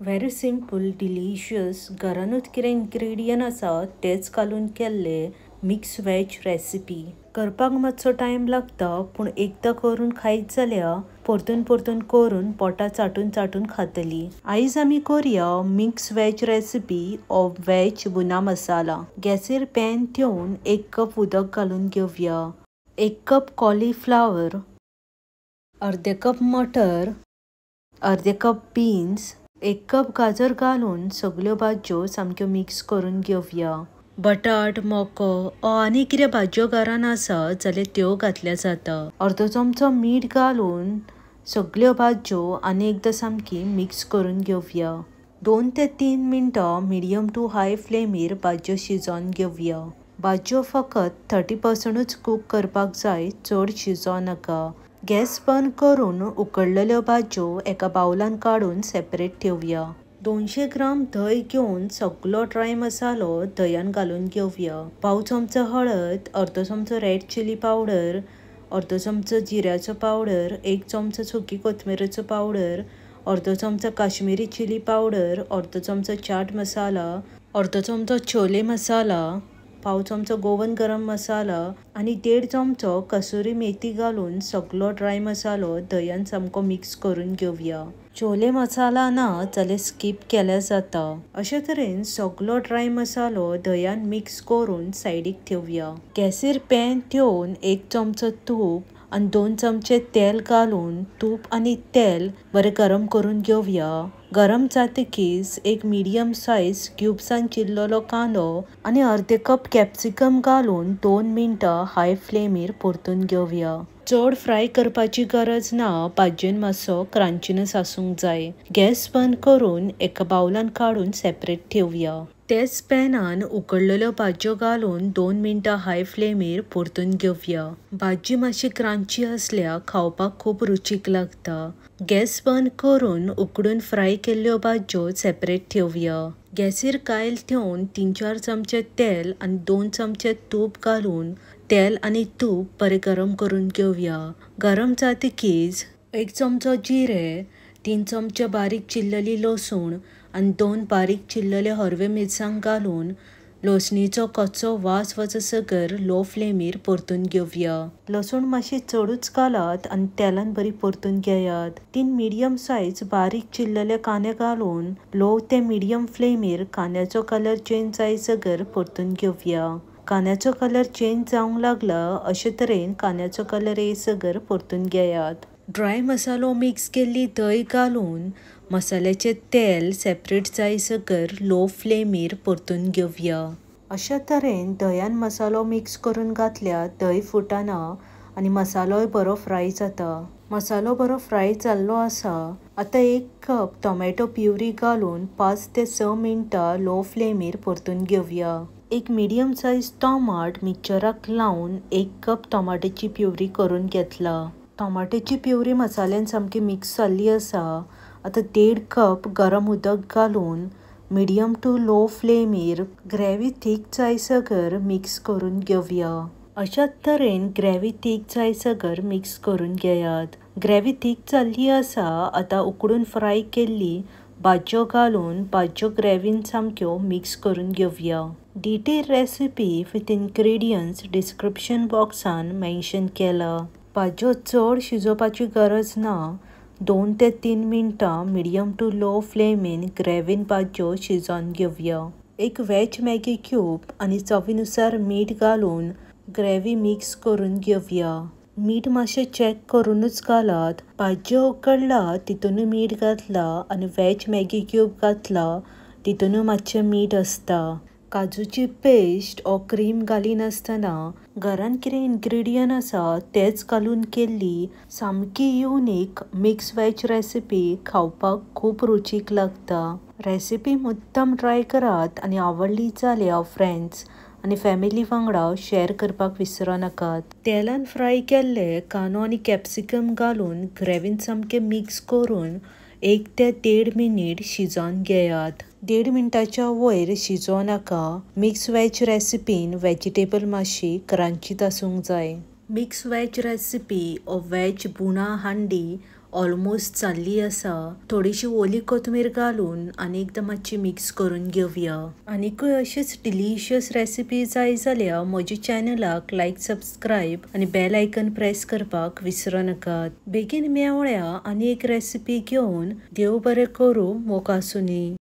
Very simple delicious घरानूच कितें ingredient आसा तेच घालून केल्ले मिक्स वेज रेसिपी करपाक मातसो टायम लागता पूण एकदां करून खायत जाल्यार परतून परतून करून पोटां चाटून चाटून खातली। आयज आमी करूया mix veg recipe of veg bhuna masala. गॅसीर pan ठेवून 1 कप उदक घालून घेवया। 1 कप कॉलीफ्लावर, अर्दे कप मटर, अर्दे कप बीन्स, 1 कप गाजर घालून सगळ्यो भाज्यो सामक्यो मिक्स करून घेवया। बटाट, मोको आनी कितें भाज्यो घरान आसा जाल्यार त्यो घातल्या जाता। अर्दो चमचो मीठ घालून सगळ्यो भाज्यो आनी एकदां सामकी मिक्स करून घेवया। 2 ते 3 मिनटां मिडियम टू हाय फ्लेमीर भाज्यो शिजोवन घेवया। भाज्यो फकत 30% कूक करपाक जाय, चड शिजोव नाका। गॅस बंद करून उकडलेल्यो भाज्यो एका बाउलान काढून सेपरेट ठेवया। 200 ग्राम दही घेऊन सगळो ड्राय मसालो दह्यान घालून घेवया। पाव चमचो हळद, अर्दो चमचो रेड चिली पावडर, अर्दो चमचो जिऱ्याचो पावडर, 1 चमचो सुकी कोथमिरेचो पावडर, अर्दो चमचो काश्मीरी चिली पावडर, अर्दो चमचो चाट मसाला, अर्दो चमचो छोले मसाला, पाव चमचो गोवन गरम मसाला आनी 1.5 चमचो कसुरी मेथी घालून सगळो ड्राय मसालो दह्यान सामको मिक्स करून घेवया। छोले मसाला ना जाल्यार स्किप केल्या जाता। अशे तरेन सगळो ड्राय मसालो दह्यान मिक्स करून सायडीक ठेवया। गॅसीर पॅन ठेवून 1 चमचो तूप आनी 2 चमचे तेल घालून तूप आनी तेल बरें गरम करून घेवया। गरम जातकीच 1 मिडियम साइज क्यूब्सान चिरलेलो कांदो आनी अर्दे कप कॅप्सिकम घालून 2 मिनटां हाय फ्लेमीर परतून घेवया। चड फ्राय करपाची गरज ना, भाजयेन मातसो क्रंचीनेस आसूंक जाय। गॅस बंद करून एका बाउलान काढून सेपरेट ठेवया। तेच पॅनान उकडलेल्यो भाज्यो घालून 2 मिनटां हाय फ्लेमीर परतून घेवया। भाजी मातशी क्रंची असल्यार खावपाक खूब रुचीक लागता। गॅस बंद करून उकडून फ्राय केल्ल्यो भाज्यो सेपरेट ठेवया। गॅसीर कायल ठेवून 3-4 चमचे तेल आनी 2 चमचे तूप घालून तेल आनी तूप बरें गरम करून घेवया। गरम जातकीच 1 चमचो जिरे, 3 चमचे बारीक चिरलेली लसूण आनी 2 बारीक चिरलेले हरवे मिरसांग घालून लसणीचो कच्चो वास वचसर लो फ्लेमीर परतून घेवया। लसूण मातशी चडूच घालात आनी तेलान बरी परतून घेयात। 3 मिडियम साइज बारीक चिरलेले कांदे घालून लो ते मिडियम फ्लेमीर कांद्याचो कलर चेंज जायसर परतून घेवया। कांद्याचो कलर चेंज जावंक लागला अशे तरेन कांद्याचो कलर येयसर परतून घेयात। ड्राय मसालो मिक्स केल्ली दही घालून मसाल्याचे तेल सेपरेट जायसर लो फ्लेमीर परतून घेवया। अशा तरेन दह्यान मसालो मिक्स करून घातल्यार दही फुटना आनी मसालोय बरो फ्राय जाता। मसालो बरो फ्राय जाल्लो आसा। आतां 1 कप टोमॅटो प्युरी घालून 5 ते 6 मिनटां लो फ्लेमीर परतून घेवया। 1 मिडियम साइज टोमाट मिक्सराक लावन 1 कप टोमाटाची प्युरी करून घेतला। टोमाटाची प्युरी मसाल्यान सामकी मिक्स जाल्ली आसा। आतां 1.5 कप गरम उदक घालून मिडियम टू लो फ्लेमीर ग्रेव्ही थीक जायसर मिक्स करून घेवया। अशाच तरेन ग्रेव्ही थीक जायसर मिक्स करून घेयात। ग्रेव्ही थीक जाल्ली आसा। आतां उकडून फ्राय केल्ली भाज्यो घालून भाज्यो ग्रेव्हीन सामक्यो मिक्स करून घेवया। Detail recipe with ingredients description बॉक्सान मेन्शन केला। भाज्यो चड शिजोवपाची गरज ना। 2 ते 3 मिनटां मिडियम टू लो फ्लेमीन ग्रेव्हीन भाज्यो शिजोवन घेवया। 1 वेज मॅगी क्यूब आनी चवीनुसार मीठ घालून ग्रेव्ही मिक्स करून घेवया। मीठ मातशें चॅक करूनच घालात। भाज्यो उकडला तितूनय मीठ घातला आनी वेज मॅगी क्यूब घातला तितूनय मातशें मीठ आसता। काजूची पेस्ट ओ क्रीम घालिनासतना घरान कितें इन्ग्रेडियंट आसा तेच घालून केल्ली सामकी युनिक मिक्स वेज रेसिपी खावपाक खूब रुचीक लागता। रेसिपी मुद्दम ट्राय करात आनी आवडली जाल्यार फ्रेंड्स आनी फॅमिली वांगडा शेअर करपाक विसरो नाकात। तेलान फ्राय केल्ले कांदो आनी कॅप्सिकम घालून ग्रेव्हीन सामकें मिक्स करून 1 ते 1.5 मिनिट शिजोवन घेयात। 1.5 मिनटाच्या वयर शिजोव नाका। मिक्स वेज रेसिपीन वेजिटेबल मातशी क्रंचीत आसूंक जाय। Mix veg recipe of veg bhuna handi almost जाल्ली आसा. थोडीशी ओली कोथमीर घालून आनी एकदां मातशी मिक्स करून घेवया. आनीकूय अशीच डिलिशियस रेसिपी जाय जाल्यार म्हज्या चॅनलाक लायक, सबस्क्रायब आनी बेल आयकन प्रेस करपाक विसरूं नाकात. बेगीन मेवळ्या आनी एक रेसिपी घेवन. देव बरें करूं. मोग आसूं.